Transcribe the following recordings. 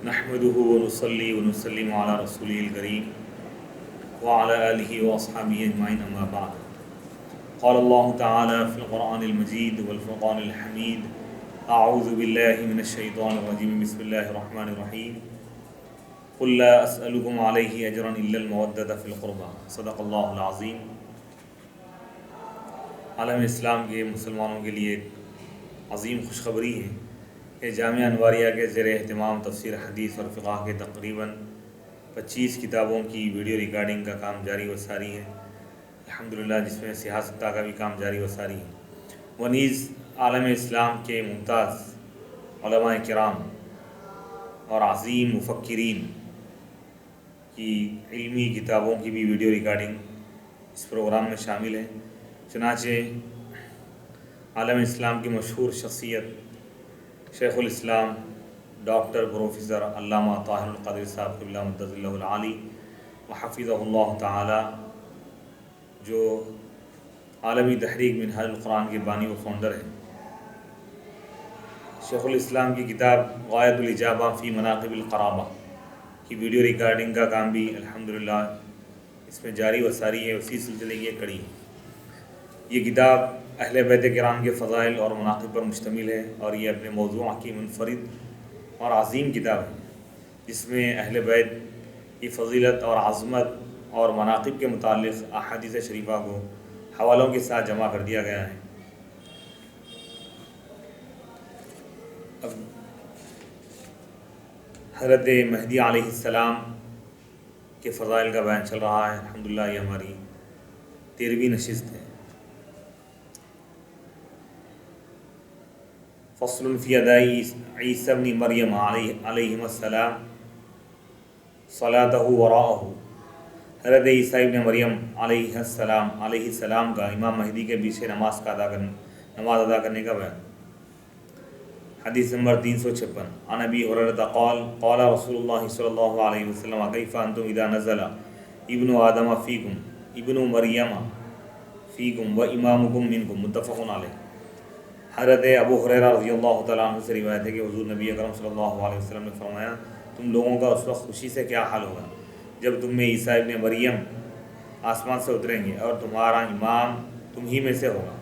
نحمده ونصلي ونسلم على رسوله الكريم وعلى آله وأصحابه أجمعين أما بعد. قال الله تعالى في القرآن المجيد والفرقان الحميد: أعوذ بالله من الشيطان الرجيم، بسم الله الرحمن الرحيم. قل لا أسألكم عليه أجرا إلا المودة في القربى. صدق اللہ العظیم. عالم اسلام کے مسلمانوں کے لیے ایک عظیم خوشخبری ہے کہ جامعہ انواریہ کے زیر اہتمام تفسیر حدیث اور فقہ کے تقریباً 25 کتابوں کی ویڈیو ریکارڈنگ کا کام جاری و ساری ہے الحمدللہ، جس میں سیاستہ کا بھی کام جاری و ساری ہے. وہ نیز عالم اسلام کے ممتاز علماء کرام اور عظیم مفکرین کی علمی کتابوں کی بھی ویڈیو ریکارڈنگ اس پروگرام میں شامل ہے. چنانچہ عالم اسلام کی مشہور شخصیت شیخ الاسلام ڈاکٹر پروفیسر علامہ طاہر القادری صاحب قبلہ مدۃ اللہ العالی وحفظہ اللہ تعالی، جو عالمی تحریک منہاج القرآن کے بانی و فاؤنڈر ہیں، شیخ الاسلام کی کتاب غایۃ الاجابہ فی مناقب القرابہ کی ویڈیو ریکارڈنگ کا کام بھی الحمدللہ اس میں جاری و ساری ہے. اسی سلسلے کی ایک کڑی ہے. یہ کتاب اہل بیت کرام کے فضائل اور مناقب پر مشتمل ہے، اور یہ اپنے موضوع کی منفرد اور عظیم کتاب ہے، جس میں اہل بیت کی فضیلت اور عظمت اور مناقب کے متعلق احادیث شریفہ کو حوالوں کے ساتھ جمع کر دیا گیا ہے. اب حضرت مہدی علیہ السلام کے فضائل کا بیان چل رہا ہے. الحمدللہ یہ ہماری 13ویں نشست ہے. فصل فی ادائی عیسی ابن مریم علیہ السلام صلاتہ وراءہ. حضرت عیسیٰ ابن مریم علیہ السلام کا امام مہدی کے پیچھے نماز ادا کرنے کا بیان. حدیث نمبر 356. عن ابی ہریرہ قال قال رسول اللہ صلی اللہ علیہ وسلم: کیف انتم اذا نزل ابن آدم فیکم ابن مریم فیکم و امامکم منکم. متفق علیہ. حضرت ابو ہریرہ رضی اللہ تعالیٰ عنہ سے روایت ہے کہ حضور نبی اکرم صلی اللہ علیہ وسلم نے فرمایا: تم لوگوں کا اس وقت خوشی سے کیا حال ہوگا جب تم میں عیسیٰ ابن مریم آسمان سے اتریں گے اور تمہارا امام تم ہی میں سے ہوگا.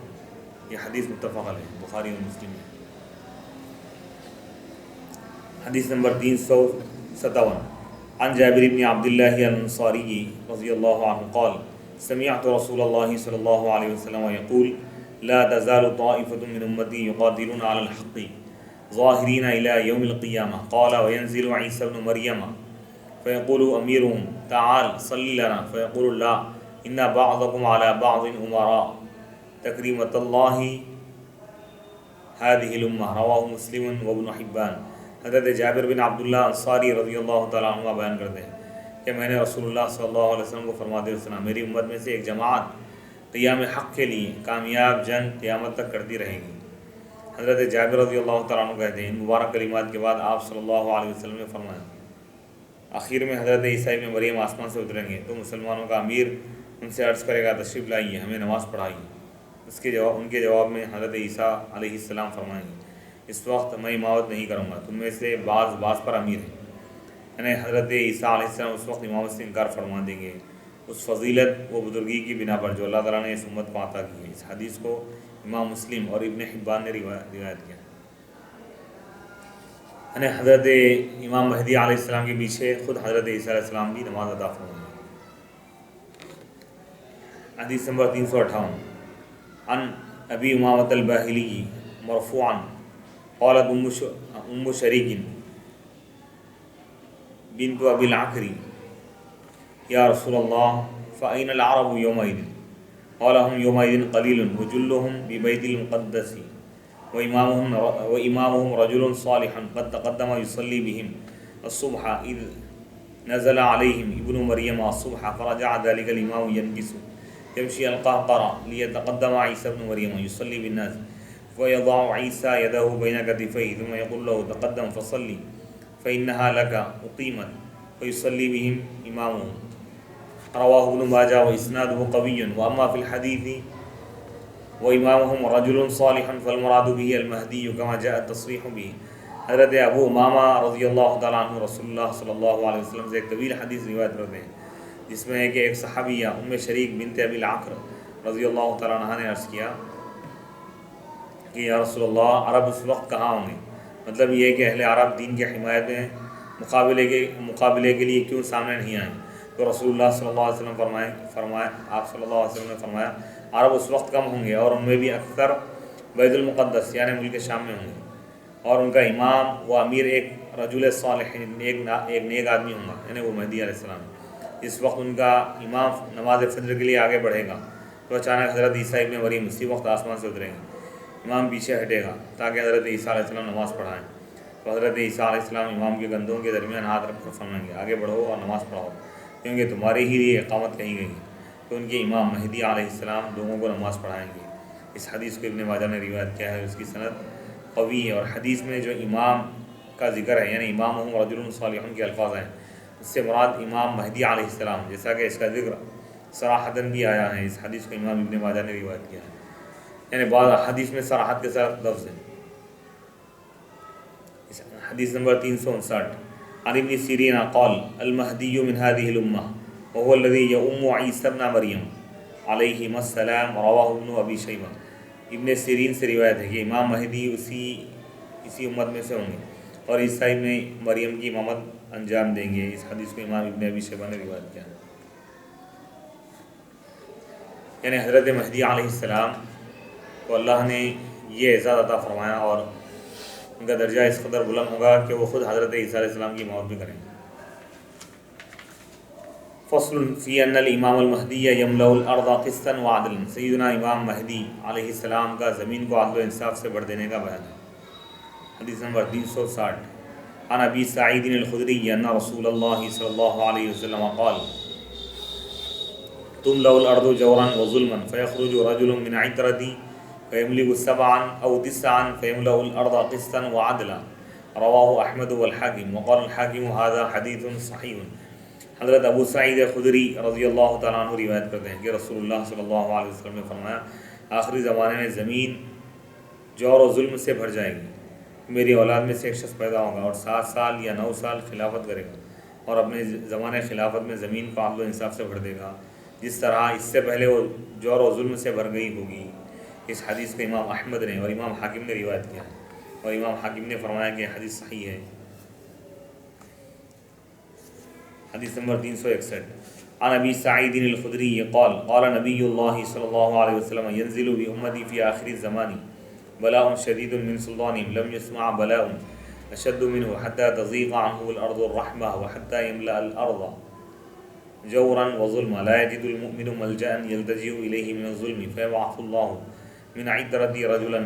یہ حدیث متفق علیہ، بخاری اور مسلم ہے. حدیث نمبر 357. عن جابر بن عبداللہ الانصاری رضی اللہ عنہ قال سمعت رسول اللہ صلی اللہ علیہ وسلم یقول: لا تزال طائفة من أمتي يقاتلون على الحق ظاهرين إلى يوم القيامة. قال: وينزل عيسى ابن مريم فيقول أميرهم تعال صل لنا، فيقول لا، إن بعضكم على بعض أمراء تكريمة الله هذه الأمة. رواه مسلم وابن حبان. حضرت جابر بن عبداللہ انصاری رضی اللہ تعالیٰ عنہ بیان کرتے ہیں کہ میں نے رسول اللہ صلی اللہ علیہ وسلم کو فرماتے ہوئے سنا: میری امت میں سے ایک جماعت قیام حق کے لیے کامیاب جنگ قیامت تک کرتی رہے گی. حضرت جابر رضی اللہ تعالیٰ عنہ کہتے ہیں ان مبارک کلمات کے بعد آپ صلی اللہ علیہ وسلم نے فرمایا: آخر میں حضرت عیسیٰ ابن مریم آسمان سے اتریں گے تو مسلمانوں کا امیر ان سے عرض کرے گا تشریف لائیے، ہمیں نماز پڑھائیے. ان کے جواب میں حضرت عیسیٰ علیہ السلام فرمائیں گے: اس وقت میں امامت نہیں کروں گا، تم میں سے بعض پر امیر ہیں. یعنی حضرت عیسیٰ علیہ السلام اس وقت امامت سے انکار فرما دیں گے اس فضیلت و بزرگی کی بنا پر جو اللہ تعالیٰ نے اس امت کو عطا کی ہے. اس حدیث کو امام مسلم اور ابن حبان نے روایت کیا. یعنی حضرت امام مہدی علیہ السلام کے پیچھے خود حضرت عیسیٰ علیہ السلام بھی نماز ادا فرمائیں گے. حدیث نمبر 358. عن ابی امامۃ الباہلی مرفوعا قالت ام شریک بنت ابی العکری: یا رسول اللہ فأین العرب یومئذ؟ قال هم یومئذ قلیل وجلهم ببیت المقدس وإمامهم رجل صالح قد تقدم يصلي بهم الصبح إذ نزل عليهم ابن مريم الصبح فرجع ذلك الإمام ينكس يمشي القهقرة ليتقدم عيسى ابن مريم يصلي بالناس فيضع عيسى يده بين كتفيه ثم يقول له تقدم فصلي فإنها لك أقيمت فيصلي بهم إمامهم. رواہ ابن ماجہ واسنادہ قوی. واما فی الحدیث وامامهم رجل صالح فالمراد به المہدی كما جاء التصریح به. حضرت ابو امامہ رضی اللہ تعالیٰ عنہ رسول اللہ صلی اللہ علیہ وسلم سے ایک طویل حدیث روایت کرتے ہیں، جس میں ہے کہ ایک صحابیہ ام شریک بنت ابی العقر رضی اللہ تعالیٰ عنہ نے عرض کیا کہ یا رسول اللہ عرب اس وقت کہاں ہوں گے؟ مطلب یہ ہے کہ اہل عرب دین کی حمایت میں مقابلے کے لیے کیوں سامنے نہیں آئیں؟ تو رسول اللہ صلی اللہ علیہ وسلم فرمایا آپ صلی اللہ علیہ وسلم نے فرمایا عرب اس وقت کم ہوں گے اور ان میں بھی اکثر بیت المقدس یعنی ملک شام میں ہوں گے، اور ان کا امام و امیر ایک رجل صالح ایک نیک آدمی ہوں گا، یعنی وہ مہدی علیہ السلام۔ اس وقت ان کا امام نماز فجر کے لیے آگے بڑھے گا تو اچانک حضرت عیسیٰ ابن مریم اسی وقت آسمان سے اتریں گے، امام پیچھے ہٹے گا تاکہ حضرت عیسیٰ علیہ السلام نماز پڑھائیں، تو حضرت عیسیٰ علیہ السلام امام کے کندھوں کے درمیان ہاتھ رکھ کر فرمائیں گے آگے بڑھو اور نماز پڑھاؤ کیونکہ تمہاری ہی لیے اقامت کہی گئی ہے، تو ان کے امام مہدی علیہ السلام لوگوں کو نماز پڑھائیں گے۔ اس حدیث کو ابن ماجہ نے روایت کیا ہے، اس کی سند قوی ہے، اور حدیث میں جو امام کا ذکر ہے یعنی امام رجل صالح کے الفاظ ہیں، اس سے مراد امام مہدی علیہ السلام، جیسا کہ اس کا ذکر صراحتاً بھی آیا ہے۔ اس حدیث کو امام ابن ماجہ نے روایت کیا ہے، یعنی بعض حدیث میں صراحت کے ساتھ لفظ ہے۔ حدیث نمبر 359 عن ابن سیرین قال المہدی من هذه الامہ وهو الذي يؤم عیسی ابن مریم علیہم السلام، رواہ ابن ابی شیبہ۔ ابن سیرین سے روایت ہے کہ امام مہدی اسی امت میں سے ہوں گے اور عیسیٰ ابن مریم کی امامت انجام دیں گے۔ اس حدیث کو امام ابن ابی شیبہ نے روایت کیا ہے، یعنی حضرت مہدی علیہ السلام کو اللہ نے یہ اعزاز عطا فرمایا اور ان کا درجہ اس قدر بلند ہوگا کہ وہ خود حضرت عیسیٰ علیہ السلام کی امامت بھی کریں گے۔ فصل فی ان الامام المہدی یملأ الارض قسطا وعدلا، سیدنا امام مہدی علیہ السلام کا زمین کو عدل و انصاف سے بھر دینے کا بیان ہے۔ حدیث نمبر 360 عن ابی سعید الخدری ان رسول اللہ صلی اللہ علیہ وسلم قال تملأ الارض جورا وظلما فيخرج رجل من عترتي فيملك 7 أو 9 فيملأ الارض قسطا وعدلا، رواہ احمد والحاکم، وقال الحاکم هذا حدیث صحیح۔ حضرت ابو سعید خدری رضی اللہ تعالیٰ عنہ روایت کرتے ہیں کہ رسول اللہ صلی اللہ علیہ وسلم نے فرمایا آخری زمانے میں زمین جور و ظلم سے بھر جائے گی، میری اولاد میں سے ایک شخص پیدا ہوگا اور 7 سال یا 9 سال خلافت کرے گا اور اپنے زمانے خلافت میں زمین کو عدل و انصاف سے بھر دے گا جس طرح اس سے پہلے وہ جور و ظلم سے بھر گئی ہوگی۔ اس حدیث کو امام احمد نے اور امام حاکم نے روایت کیا ہے اور امام حاکم نے فرمایا کہ حدیث صحیح ہے۔ حدیث نمبر 361 عن ابی سعید الخدری قال قال نبی اللہ صلی اللہ علیہ وسلم ينزل بأمتی فی آخر الزمان بلاء شدید من سلطان لم يسمع بلاء اشد منه حتى تضيق عنه الارض الرحمة وحتى يملأ الارض جورا وظلما لا يجد المؤمن ملجأ يلتجئ إليه من الظلم فيبعث الله من عترتي رجلا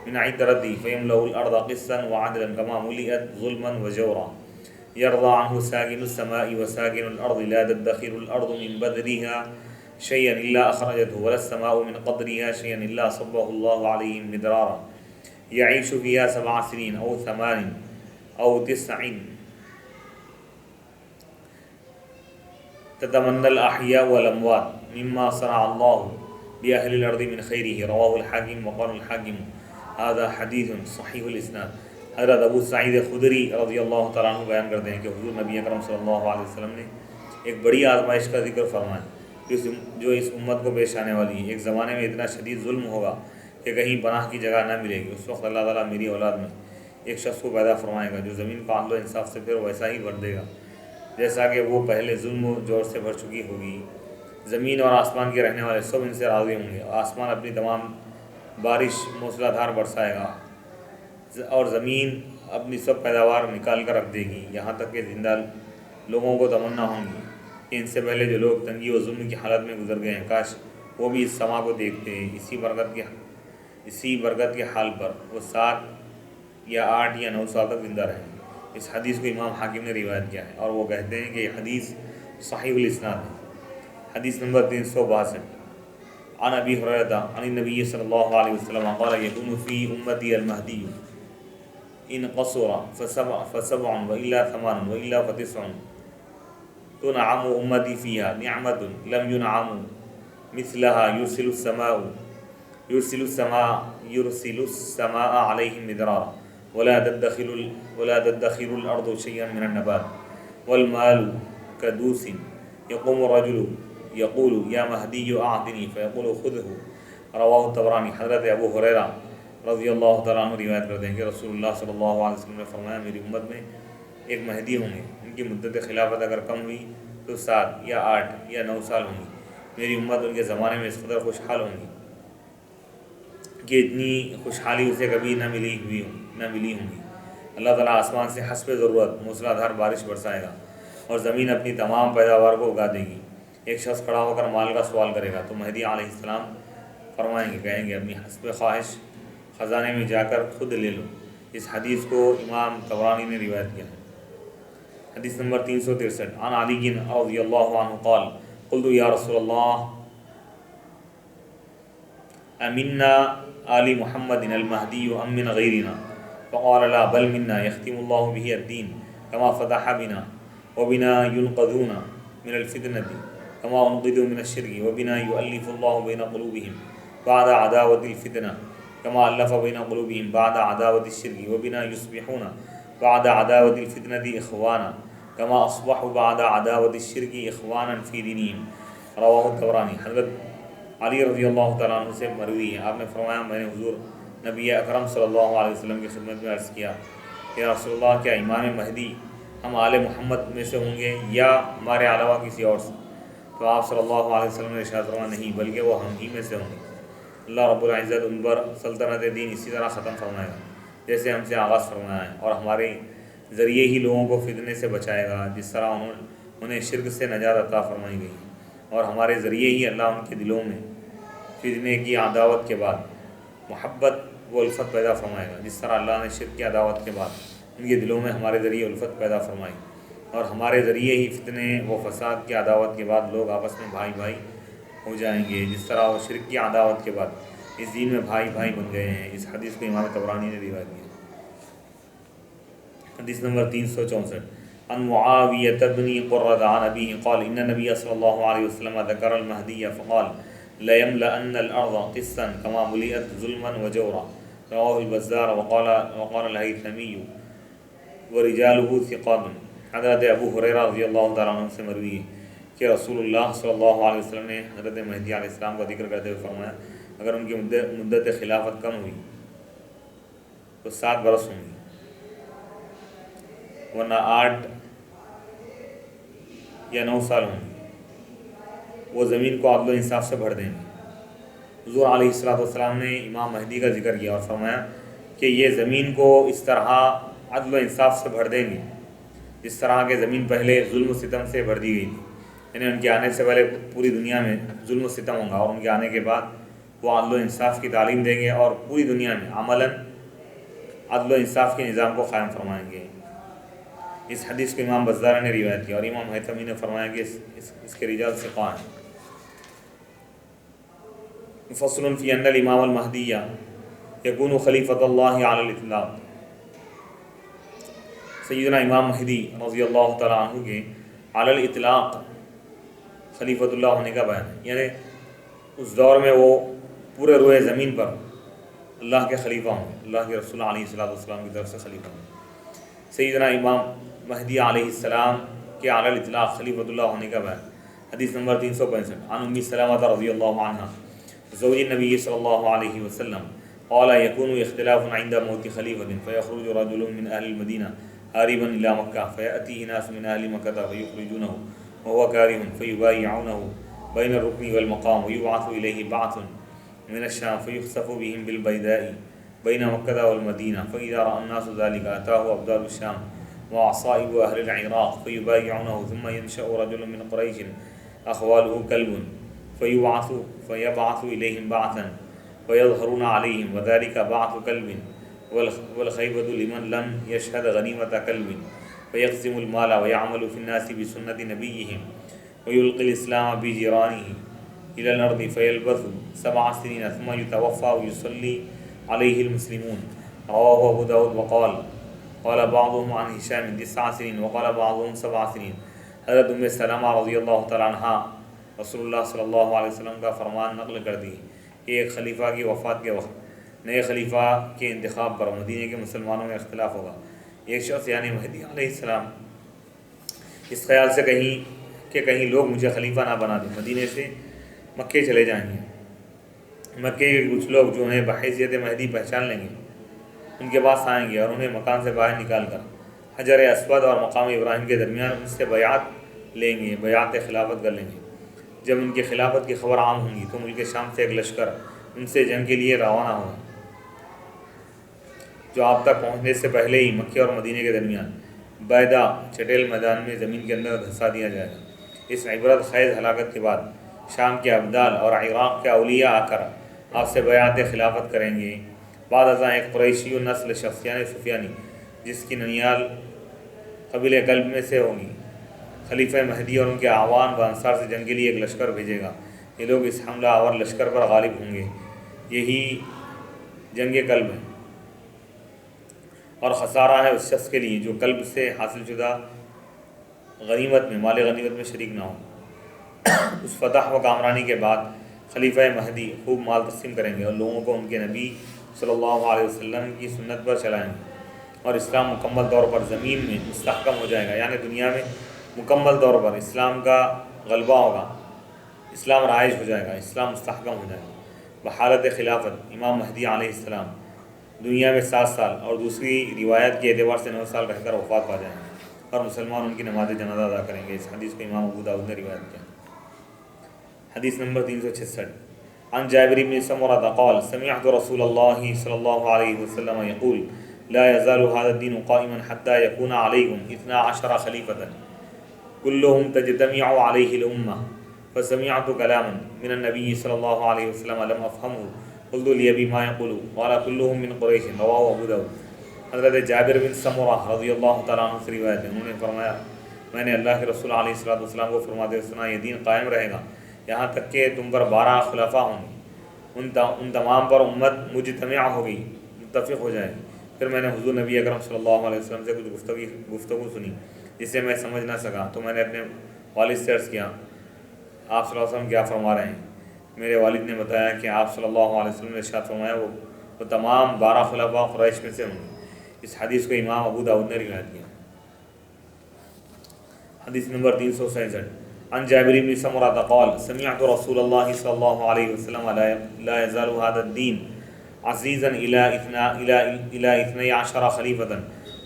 من عترتي فيملأ الارض قسطا وعدلا كما ملئت ظلما وجورا يرضى عنه ساكن السماء وساكن الأرض لا تدخر الأرض من بدرها شيئا إلا أخرجته ولا السماء من قدرها شيئا إلا صبه الله عليهم مدرارا يعيش فيها 7 سنين أو 8 أو 9 تتمنى الأحياء والأموات مما صنع الله بأهل الأرض من خيره، رواه الحاكم وقال الحاكم هذا حديث صحيح الإسناد۔ حضرت ابو سعید خدری رضی اللہ تعالیٰ عنہ بیان کرتے ہیں کہ حضور نبی اکرم صلی اللہ علیہ وسلم نے ایک بڑی آزمائش کا ذکر فرمایا جو اس امت کو پیش آنے والی ہے۔ ایک زمانے میں اتنا شدید ظلم ہوگا کہ کہیں پناہ کی جگہ نہ ملے گی۔ اس وقت اللہ تعالیٰ میری اولاد میں ایک شخص کو پیدا فرمائے گا جو زمین کو عدل و انصاف سے پھر ویسا ہی بھر دے گا جیسا کہ وہ پہلے ظلم و جور سے بھر چکی ہوگی۔ زمین اور آسمان کے رہنے والے سب ان سے راضی ہوں گے، آسمان اپنی تمام بارش موسلا دھار برسائے گا اور زمین اپنی سب پیداوار نکال کر رکھ دے گی، یہاں تک کہ زندہ لوگوں کو تمنا ہوں گی کہ ان سے پہلے جو لوگ تنگی و ظلم کی حالت میں گزر گئے ہیں کاش وہ بھی اس سما کو دیکھتے ہیں۔ اسی برکت کے حال پر وہ 7 یا 8 یا 9 سال تک زندہ رہیں گے۔ اس حدیث کو امام حاکم نے روایت کیا ہے اور وہ کہتے ہیں کہ یہ حدیث صحیح الاسناد ہے۔ حدیث نمبر 362 عن ابی ہریرہ عن النبی صلی اللہ علیہ وسلم قال یکون فی امتی المہدی ان قصر فسبع وإلا 8 وإلا 9 تنعم امتی فیہا نعمت لم ينعم مثلها يرسل السماء علیہم مدرارا ولا تدخر الأرض شيئا من النبات والمال كدوس يقوم الرجل يقول يا مهدي أعطني فيقول خذه رواہ الطبرانی۔ حضرت ابو ہریرہ رضی اللہ تعالیٰ عنہ روایت کرتے ہیں کہ رسول اللہ صلی اللہ علیہ وسلم نے فرمایا میری امت میں ایک مہدی ہوں گے، ان کی مدت خلافت اگر کم ہوئی تو 7 یا 8 یا 9 سال ہوں گی۔ میری امت ان کے زمانے میں اس قدر خوشحال ہوں گی کہ اتنی خوشحالی اسے کبھی نہ ملی ہوں گی۔ اللہ تعالیٰ آسمان سے حسب ضرورت موسلا دھار بارش برسائے گا اور زمین اپنی تمام پیداوار کو اگا دے گی۔ ایک شخص کھڑا ہو کر مال کا سوال کرے گا تو مہدی علیہ السلام فرمائیں گے، کہیں گے اپنی حسب خواہش خزانے میں جا کر خود لے لو۔ اس حدیث کو امام طبرانی نے روایت کیا ہے۔ حدیث نمبر 363 عن علی رضی اللہ عنہ قال قلت یا رسول اللہ امنا آل محمد المہدی ام من غیرنا فقال لا بل منا يختم الله به الدين كما فتح بنا وبنا ينقذون من الفتنة كما انقذوا من الشرك وبنا يؤلف الله بين قلوبهم بعد عداوة الفتنة كما ألف بين قلوبهم بعد عداوة الشرك وبنا يصبحون بعد عداوة الفتنة إخوانا كما أصبحوا بعد عداوة الشرك إخوانا في دينهم رواہ الطبرانی۔ حضرت علی رضی اللہ تعالیٰ عنہ سے مروی ہے، آپ نے فرمایا میں نے حضور نبی اکرم صلی اللہ علیہ وسلم کی خدمت میں عرض کیا یا رسول اللہ کیا امام مہدی ہم آل محمد میں سے ہوں گے یا ہمارے علاوہ کسی اور سے؟ تو آپ صلی اللہ علیہ وسلم نے ارشاد فرمایا نہیں بلکہ وہ ہم ہی میں سے ہوں گے۔ اللہ رب العزت ان پر سلطنت دین اسی طرح ختم فرمائے گا جیسے ہم سے آغاز فرمایا ہے، اور ہمارے ذریعے ہی لوگوں کو فتنے سے بچائے گا جس طرح انہیں شرک سے نجات عطا فرمائی گئی، اور ہمارے ذریعے ہی اللہ ان کے دلوں میں فتنے کی عداوت کے بعد محبت و الفت پیدا فرمائے گا جس طرح اللہ نے شرک کی عداوت کے بعد ان کے دلوں میں ہمارے ذریعے الفت پیدا فرمائی، اور ہمارے ذریعے ہی فتنے و فساد کی عداوت کے بعد لوگ آپس میں بھائی بھائی ہو جائیں گے جس طرح وہ شرک کی عداوت کے بعد اس دین میں بھائی بھائی بن گئے ہیں۔ اس حدیث کو امام طبرانی نے روایت کیا۔ حدیث نمبر 364 عن معاویہ بن قرۃ عن ابیہ قال ان نبی صلی اللہ علیہ وسلم ذکر المہدی فقال ليملأن الارض قسطا كما ملئت ظلما وجورا رواه البزار وقال الہیثمی ورجاله ثقات۔ حضرت ابو ہریرہ رضی اللہ تعالیٰ عنہ سے مروی ہے کہ رسول اللہ صلی اللہ علیہ وسلم نے حضرت مہدی علیہ السلام کا ذکر کرتے ہوئے فرمایا اگر ان کی مدت خلافت کم ہوئی تو 7 برس ہوں گی، ورنہ 8 یا 9 سال ہوں گے۔ وہ زمین کو عدل و انصاف سے بھر دیں گے۔ حضور علیہ السلام نے امام مہدی کا ذکر کیا اور فرمایا کہ یہ زمین کو اس طرح عدل و انصاف سے بھر دیں گے جس طرح کہ زمین پہلے ظلم و ستم سے بھر دی گئی تھی، یعنی ان کے آنے سے پہلے پوری دنیا میں ظلم و ستم ہوگا، اور ان کے آنے کے بعد وہ عدل و انصاف کی تعلیم دیں گے اور پوری دنیا میں عملاً عدل و انصاف کے نظام کو قائم فرمائیں گے۔ اس حدیث کو امام بزار نے روایت کیا اور امام حیثمی نے فرمایا کہ اس کے رجال ثقات ہیں۔ فصل فی ان الامام المہدی یکون خلیفۃ اللہ علی الاطلاق۔ سیدنا امام مہدی رضی اللہ تعالیٰ عنہ کے علی الاطلاق خلیفۃ اللہ ہونے کا بیان ہے، یعنی اس دور میں وہ پورے روئے زمین پر اللہ کے خلیفہ ہوں، اللہ کے رسول علیہ السلام کی طرف سے خلیفہ ہوں۔ سیدنا امام مہدی علیہ السلام کے علی الاطلاق خلیفۃ اللہ ہونے کا بیان۔ حدیث نمبر 365 عن ام سلمہ رضی اللہ عنہ زوج النبی صلی اللہ علیہ وسلم قال يكون اختلاف عند موت خلیفۃ فيخرج رجل من اهل المدینہ هاربا الى مکہ فيأتيه ناس من اهل مکہ فيخرجونه وهو كاره فيبايعونه بين الركن والمقام ويبعث اليه بعث من الشام فيخسف بهم بالبيداء بين مکہ والمدینہ فإذا رأى الناس ذلك أتاه أبدال الشام وعصائب أهل العراق فيبايعونه ثم ينشأ رجل من قريش أخواله كلب فيبعث إليهم بعثا ويظهرون عليهم وذلك بعث كلب والخيبة لمن لم يشهد غنيمة كلب فيقسم المال ويعمل في الناس بسنة نبيهم ويلقي الإسلام بجيرانه إلى الأرض فيلبث 7 سنين ثم يتوفى ويصلي عليه المسلمون رواه أبو داود قال بعضهم عن هشام 9 سنين وقال بعضهم 7 سنين۔ حضرت ام سلمہ رضی اللہ تعالیٰ عنہ رسول اللہ صلی اللہ علیہ وسلم کا فرمان نقل کر دی کہ ایک خلیفہ کی وفات کے وقت نئے خلیفہ کے انتخاب پر مدینہ کے مسلمانوں میں اختلاف ہوگا۔ ایک شخص یعنی مہدی علیہ السلام اس خیال سے کہیں لوگ مجھے خلیفہ نہ بنا دیں، مدینہ سے مکے چلے جائیں گے۔ مکے کے کچھ لوگ جو انہیں بحیثیت مہدی پہچان لیں گے ان کے پاس آئیں گے اور انہیں مکان سے باہر نکال کر حجر اسود اور مقام ابراہیم کے درمیان ان سے بیعت لیں گے، بیعت خلافت کر لیں گے۔ جب ان کی خلافت کی خبر عام ہوں گی تو ملک شام سے ایک لشکر ان سے جنگ کے لیے روانہ ہوگا، جو آپ تک پہنچنے سے پہلے ہی مکے اور مدینہ کے درمیان بیدا چٹیل میدان میں زمین کے اندر دھسا دیا جائے گا۔ اس عبرت خیز ہلاکت کے بعد شام کے ابدال اور عراق کے اولیاء آ کر آپ سے بیعت خلافت کریں گے۔ بعد ازاں ایک قریشی و نسل شخص یعنی سفیانی جس کی ننیال قبیلہ کلب میں سے ہوگی، خلیفہ مہدی اور ان کے اعوان و انصار سے جنگ کے لیے ایک لشکر بھیجے گا۔ یہ لوگ اس حملہ آور لشکر پر غالب ہوں گے۔ یہی جنگ کلب ہے اور خسارہ ہے اس شخص کے لیے جو کلب سے حاصل شدہ غنیمت میں مال غنیمت میں شریک نہ ہو۔ اس فتح و کامرانی کے بعد خلیفہ مہدی خوب مال تقسیم کریں گے اور لوگوں کو ان کے نبی صلی اللہ علیہ وسلم کی سنت پر چلائیں گے، اور اسلام مکمل طور پر زمین میں مستحکم ہو جائے گا، یعنی دنیا میں مکمل طور پر اسلام کا غلبہ ہوگا، اسلام رائج ہو جائے گا، اسلام مستحکم ہو جائے گا۔ بحالت خلافت امام مہدی علیہ السلام دنیا میں 7 سال اور دوسری روایت کے اعتبار سے 9 سال رہ کر وفات پا جائیں گے، اور مسلمان ان کی نماز جنازہ ادا کریں گے۔ اس حدیث کو امام ابو داؤد نے روایت کیا۔ حدیث نمبر 366 عن جابر بن سمرة قال سمعت رسول الله صلى الله عليه وسلم يقول لا يزال هذا الدين قائما حتى يكون عليكم 12 خليفة كلهم تجتمع عليه الأمة، فسمعت كلاما من النبي صلى الله عليه وسلم لم أفهمه قلت لأبي ما يقول قال كلهم من قريش رواه ابو داؤد۔ حضرت جابر بن سمرہ رضی اللہ تعالیٰ عنہ سے روایت ہے، انہوں نے فرمایا میں نے اللہ کے رسول علیہ الصلوۃ والسلام کو فرماتے ہوئے سنا، یہ دین قائم رہے گا یہاں تک کہ تم پر 12 خلفاء ہوں گے، ان تمام پر امت مجتمع ہوگی، متفق ہو جائے گی۔ پھر میں نے حضور نبی اکرم صلی اللہ علیہ وسلم سے کچھ گفتگو سنی جسے میں سمجھ نہ سکا، تو میں نے اپنے والد سے عرض کیا آپ صلی اللہ علیہ وسلم کیا فرما رہے ہیں؟ میرے والد نے بتایا کہ آپ صلی اللہ علیہ وسلم نے ارشاد فرمایا وہ تمام 12 خلفاء قریش میں سے ہوں گے۔ اس حدیث کو امام ابو داؤد نے روایت کیا۔ حدیث نمبر 367 عن جابر بن سمرة قال سمعت رسول الله صلى الله عليه وسلم لا يزال هذا الدين عزيزا إلى 12 خليفة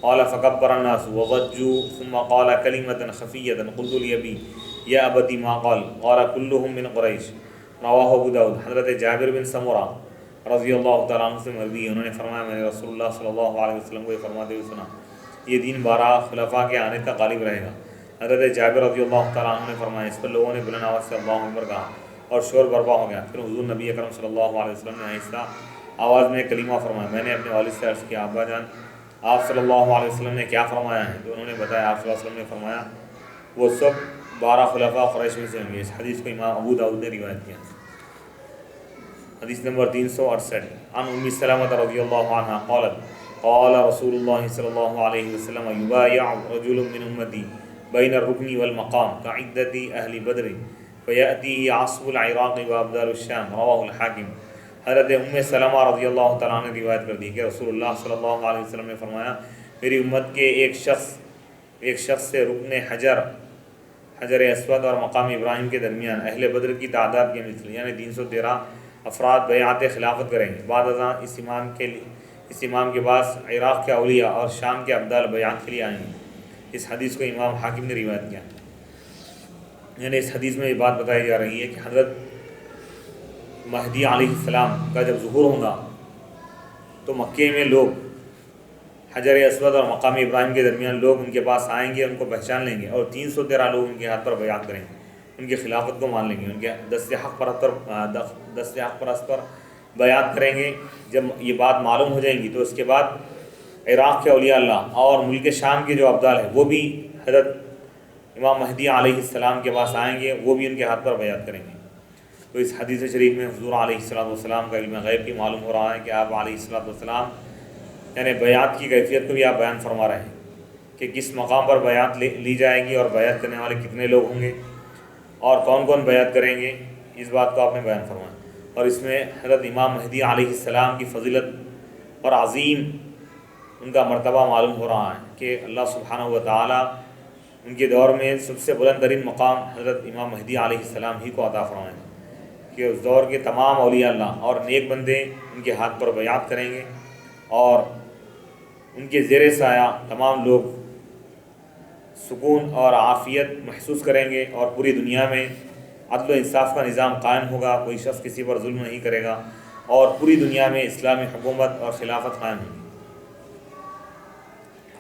قال فكبر الناس وضجوا ثم قال كلمة خفية قلت لأبي يا أبتي ما قال قال كلهم من قريش رواہ ابو داؤد۔ حضرت جابر بن سمرہ رضی اللہ تعالیٰ عنہ سے مروی ہے، انہوں نے فرمایا میں نے رسول اللہ صلی اللہ علیہ وسلم کو یہ فرماتے ہوئے سنا، یہ دین 12 خلفاء کے آنے تک غالب رہے گا۔ حضرت جابر رضی اللہ تعالیٰ عنہ نے فرمایا اس پر لوگوں نے بلند آواز سے اللہ اکبر کہا اور شور برپا ہو گیا۔ پھر حضور نبی اکرم صلی اللہ علیہ وسلم نے آہستہ آواز میں کلمہ فرمایا۔ میں نے اپنے والد سے عرض کیا ابا جان آپ صلی اللہ علیہ وسلم نے کیا فرمایا ہے؟ تو انہوں نے بتایا آپ صلی اللہ علیہ وسلم نے فرمایا وہ سب 12 خلفاء قریش میں سے ہوں گے۔ اس حدیث کو امام ابو داؤد نے روایت کیا۔ حدیث نمبر 368 عن ام سلمة رضی اللہ عنہ قالت قال رسول اللہ صلی اللہ علیہ وسلم یبایع رجل من امتی بین الرکن والمقام کعدت اہل بدر فیأتیہ عصب العراق وابدال الشام رواہ الحاکم۔ حضرت ام سلمہ رضی اللہ تعالیٰ نے روایت کر دی کہ رسول اللہ صلی اللہ علیہ وسلم نے فرمایا میری امت کے ایک شخص سے رکن حجر اسود اور مقام ابراہیم کے درمیان اہل بدر کی تعداد کے مثل یعنی 313 افراد بیعت خلافت کریں گے۔ بعد ازاں اس امام کے پاس عراق کے اولیاء اور شام کے ابدال بیعت کے لیے آئیں گے۔ اس حدیث کو امام حاکم نے روایت کیا۔ یعنی اس حدیث میں یہ بات بتائی جا رہی ہے کہ حضرت مہدی علیہ السلام کا جب ظہور ہوگا تو مکے میں لوگ حجر اسود اور مقام ابراہیم کے درمیان لوگ ان کے پاس آئیں گے، ان کو پہچان لیں گے اور 313 لوگ ان کے ہاتھ پر بیعت کریں گے، ان کی خلافت کو مان لیں گے، ان کے دست حق پرست پر بیعت کریں گے۔ جب یہ بات معلوم ہو جائیں گی تو اس کے بعد عراق کے اولیاء اللہ اور ملک شام کے جو ابدال ہیں وہ بھی حضرت امام مہدی علیہ السلام کے پاس آئیں گے، وہ بھی ان کے ہاتھ پر بیعت کریں گے۔ تو اس حدیث شریف میں حضور علیہ السلام کا علم غیب بھی معلوم ہو رہا ہے کہ آپ علیہ السلام یعنی بیعت کی کیفیت کو بھی آپ بیان فرما رہے ہیں کہ کس مقام پر بیعت لی جائے گی اور بیعت کرنے والے کتنے لوگ ہوں گے اور کون کون بیعت کریں گے، اس بات کو آپ نے بیان فرمایا۔ اور اس میں حضرت امام مہدی علیہ السلام کی فضیلت اور عظیم ان کا مرتبہ معلوم ہو رہا ہے کہ اللہ سبحانہ و تعالیٰ ان کے دور میں سب سے بلند ترین مقام حضرت امام مہدی علیہ السلام ہی کو عطا فرمائیں کہ اس دور کے تمام اولیاء اللہ اور نیک بندے ان کے ہاتھ پر بیعت کریں گے اور ان کے زیر سایہ تمام لوگ سکون اور عافیت محسوس کریں گے اور پوری دنیا میں عدل و انصاف کا نظام قائم ہوگا، کوئی شخص کسی پر ظلم نہیں کرے گا اور پوری دنیا میں اسلامی حکومت اور خلافت قائم ہوگی۔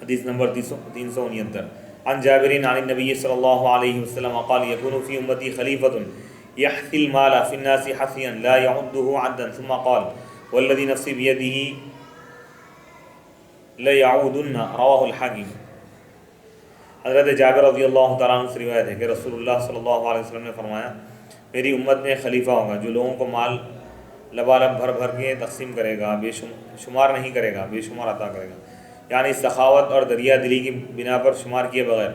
حدیث نمبر 369 عن جابرین عن النبی صلی اللہ علیہ وسلم قال یکون فی امتی خلیفۃ یحثی المال فی الناس حثیا لا یعدہ عدا ثم قال والذی نفسی بیدہ لیعودن رواہ الحاکم۔ حضرت جابر رضی اللہ تعالیٰ عنہ سے روایت ہے کہ رسول اللہ صلی اللہ علیہ وسلم نے فرمایا میری امت میں خلیفہ ہوگا جو لوگوں کو مال لبالب بھر بھر کے تقسیم کرے گا، بے شمار نہیں کرے گا، بے شمار عطا کرے گا، یعنی سخاوت اور دریا دلی کی بنا پر شمار کیے بغیر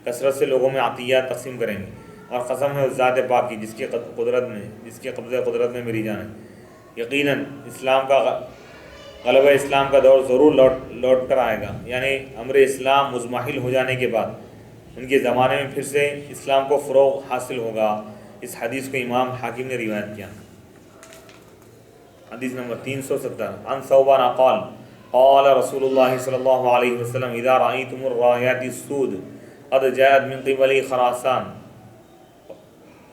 کثرت سے لوگوں میں عطیات تقسیم کریں گے۔ اور قسم ہے اس ذات پاک کی جس کے قبضہ قدرت میں میری جان ہے، یقیناً اسلام کا غلبہ اسلام کا دور ضرور لوٹ کر آئے گا، یعنی امر اسلام مزمحل ہو جانے کے بعد ان کے زمانے میں پھر سے اسلام کو فروغ حاصل ہوگا۔ اس حدیث کو امام حاکم نے روایت کیا۔ حدیث نمبر 370 عن ثوبان قال قال رسول اللہ صلی اللہ علیہ وسلم اذا رأيتم الرايات السود قد جاءت من قبل خراسان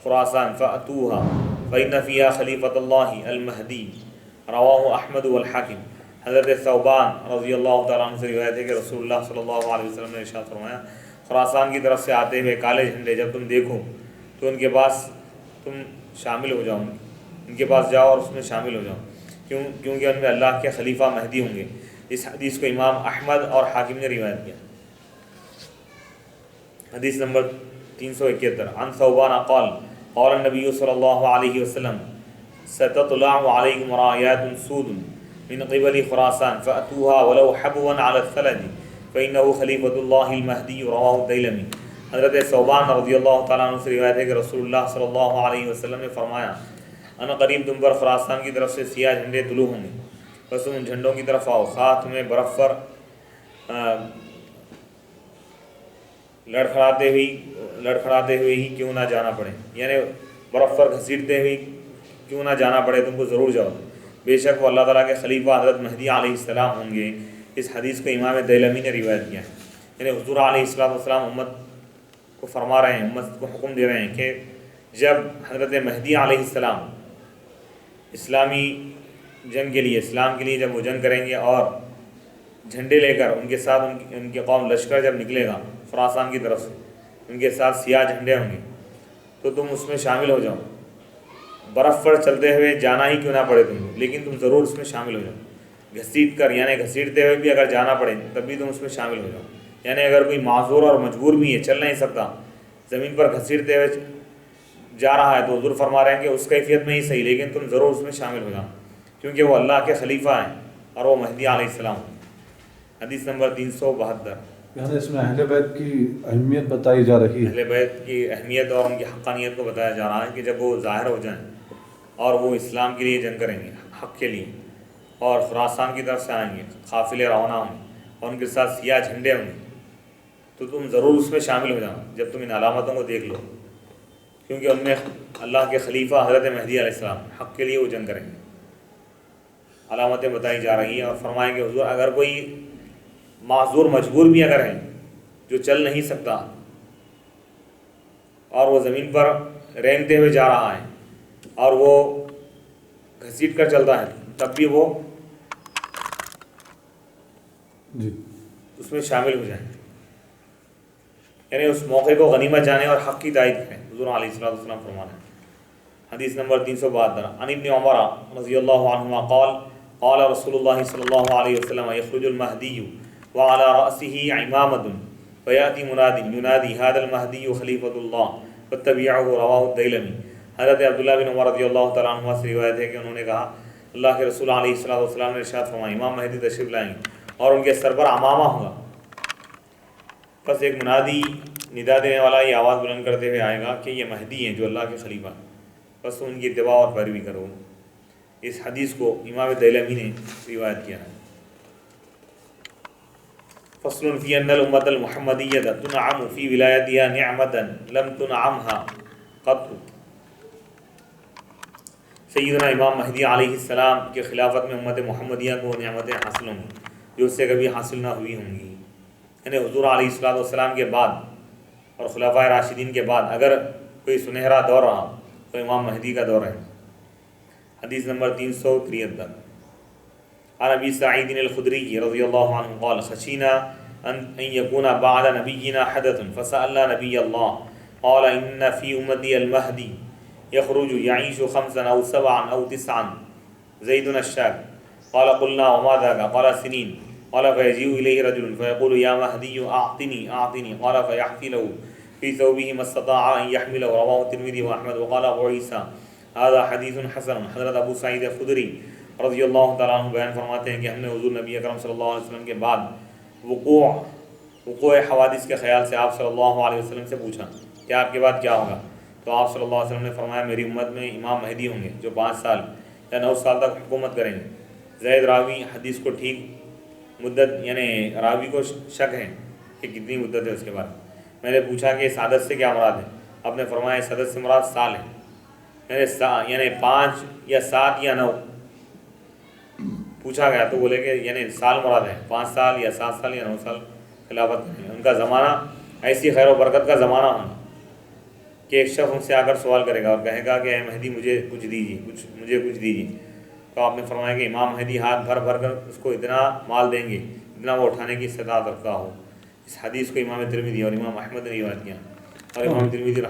فأتوها فإن فيها خلیفۃ اللہ المہدی رواہ احمد والحاکم۔ حضرت ثوبان رضی اللہ تعالیٰ عنہ سے روایت ہے کہ رسول اللہ صلی اللہ علیہ وسلم نے ارشاد فرمایا خراسان کی طرف سے آتے ہوئے کالے جھنڈے جب تم دیکھو تو ان کے پاس تم شامل ہو جاؤ، ان کے پاس جاؤ اور اس میں شامل ہو جاؤ، کیونکہ ان میں اللہ کے خلیفہ مہدی ہوں گے۔ اس حدیث کو امام احمد اور حاکم نے روایت کیا۔ حدیث نمبر 371 عن ثوبان قال قال النبی صلی اللہ علیہ وسلم ستطلع علیکم رایات سود من قبل خراسان فأتوها ولو حبوا على الثلج فإنه خلیفۃ اللہ المہدی رواہ الدیلمی۔ حضرت ثوبان رضی اللہ تعالیٰ عنہ سے روایت ہے کہ رسول اللہ صلی اللہ علیہ وسلم نے فرمایا ان قریب تم پر خراسان کی طرف سے سیاہ جھنڈے طلوع ہوں گے، بس تم ان جھنڈوں کی طرف آؤ، خواہ تمہیں برف پر لڑکھڑاتے ہوئے ہی کیوں نہ جانا پڑے، یعنی برف پر گھسیٹتے ہوئے کیوں نہ جانا پڑے، تم کو ضرور جاؤ، بے شک وہ اللہ تعالیٰ کے خلیفہ حضرت مہدی علیہ السلام ہوں گے۔ اس حدیث کو امام دیلمی نے روایت کیا ہے۔ یعنی حضور علیہ السلام امت کو فرما رہے ہیں، امت کو حکم دے رہے ہیں کہ جب حضرت مہدی علیہ السلام اسلامی جنگ کے لیے، اسلام کے لیے جب وہ جنگ کریں گے اور جھنڈے لے کر ان کے ساتھ ان کے قوم لشکر جب نکلے گا خراسان کی طرف سے، ان کے ساتھ سیاہ جھنڈے ہوں گے تو تم اس میں شامل ہو جاؤ، برف پر چلتے ہوئے جانا ہی کیوں نہ پڑے تم، لیکن تم ضرور اس میں شامل ہو جاؤ، گھسیٹ کر یعنی گھسیٹتے ہوئے بھی اگر جانا پڑے تب بھی تم اس میں شامل ہو جاؤ، یعنی اگر کوئی معذور اور مجبور بھی ہے، چل نہیں سکتا، زمین پر گھسیٹتے ہوئے جا رہا ہے تو حضور فرما رہے ہیں کہ اس کیفیت میں ہی صحیح، لیکن تم ضرور اس میں شامل ہو جاؤ کیونکہ وہ اللہ کے خلیفہ ہیں اور وہ مہدی علیہ السلام ہیں۔ حدیث نمبر 372 یعنی اس میں اہل بیت کی اہمیت بتائی جا رہی ہے، اہل بیت کی اہمیت اور ان کی حقانیت کو بتایا جا رہا ہے کہ جب وہ ظاہر ہو جائیں اور وہ اسلام کے لیے جنگ کریں گے، حق کے لیے، اور خراسان کی طرف سے آئیں گے، قافلے روانہ ہوں گے اور ان کے ساتھ سیاہ جھنڈے ہوں گے تو تم ضرور اس میں شامل ہو جاؤ جب تم ان علامتوں کو دیکھ لو، کیونکہ ان میں اللہ کے خلیفہ حضرت مہدی علیہ السلام حق کے لیے وہ جنگ کریں گے۔ علامتیں بتائی جا رہی ہیں اور فرمائیں کہ حضور اگر کوئی معذور مجبور بھی اگر ہے جو چل نہیں سکتا اور وہ زمین پر رینگتے ہوئے جا رہا ہے اور وہ گھسیٹ کر چلتا ہے تب بھی وہ جی اس میں شامل ہو جائیں، یعنی اس موقع کو غنیمت جانے اور حق کی تائید کریں، حضور علیہ السلام فرمانا ہے۔ حدیث نمبر 372 عن ابن عمر رضی اللہ عنہما قال قال رسول اللہ صلی اللہ علیہ وسلم یخرج المہدی وعلى رأسه عمامة فیأتی مناد ینادی هذا المہدی خلیفۃ اللہ فاتبعوه رواہ الدیلمی۔ حضرت عبداللہ بن عمر رضی اللہ تعالیٰ عنہ سے روایت ہے کہ انہوں نے کہا اللہ کے رسول علیہ السلام نے ارشاد فرمایا امام مہدی تشریف لائیں گے اور ان کے سر پر عمامہ ہوگا، بس ایک منادی ندا دینے والا یہ آواز بلند کرتے ہوئے آئے گا کہ یہ مہدی ہیں جو اللہ کے خلیفہ ہیں، بس ان کی اتباع اور پیروی کرو۔ اس حدیث کو امام دیلمی نے روایت کیا ہے۔ فصل فی ان الامۃ المحمدیۃ تنعم فی ولایتها نعمۃ لم تنعمها قط۔ سیدنا امام مہدی علیہ السلام کے خلافت میں امت محمدیہ کو نعمتیں حاصل ہوں گی جو اس سے کبھی حاصل نہ ہوئی ہوں گی، یعنی حضور علیہ السلام کے بعد اور خلفائے راشدین کے بعد اگر کوئی سنہرا دور رہا تو امام مہدی کا دور ہے۔ حدیث نمبر 373۔ عن ابی سعید الخدری رضی اللہ عنہ قال خشینا ان یکون بعد نبینا حدث فسألنا نبی اللہ قال ان فی امتی المہدی یخرج یعیش 5 أو 7 أو 9 زید الشاک قال قلنا وما ذاك قال سنین قال فيجيء إليه رجل فيقول يا مهدي أعطني قال فيحفي له في ثوبه ما استطاع أن يحمله، رواه الترمذي وأحمد وقال أبو عيسى هذا حدیث حسن۔ حضرت ابو سعید خدری رضی اللہ تعالیٰ عنہ بیان فرماتے ہیں کہ ہم نے حضور نبی اکرم صلی اللہ علیہ وسلم کے بعد وقوع حوادث کے خیال سے آپ صلی اللہ علیہ وسلم سے پوچھا کہ آپ کے بعد کیا ہوگا، تو آپ صلی اللہ علیہ وسلم نے فرمایا میری امت میں امام مہدی ہوں گے جو 5 سال یا 9 سال تک حکومت کریں گے۔ زید راوی حدیث کو ٹھیک مدت یعنی راوی کو شک ہے کہ کتنی مدت ہے اس کے بعد۔ میں نے پوچھا کہ اس عدد سے کیا مراد ہے، آپ نے فرمایا اس عدد سے مراد سال ہے، یعنی 5 یا 7 یا 9 پوچھا گیا تو بولے کہ یعنی سال مراد ہے، 5 سال یا 7 سال یا 9 سال خلافت کریں گے۔ ان کا زمانہ ایسی خیر و برکت کا زمانہ ہونا کہ ایک شخص ان سے آ کر سوال کرے گا اور کہے گا کہ اے مہدی مجھے کچھ دیجیے، تو آپ نے فرمایا کہ امام مہدی ہاتھ بھر کر اس کو اتنا مال دیں گے اتنا وہ اٹھانے کی استطاعت رکھتا ہو۔ اس حدیث کو امام ترمذی اور امام احمد نے روایت کیا اور امام ترمذی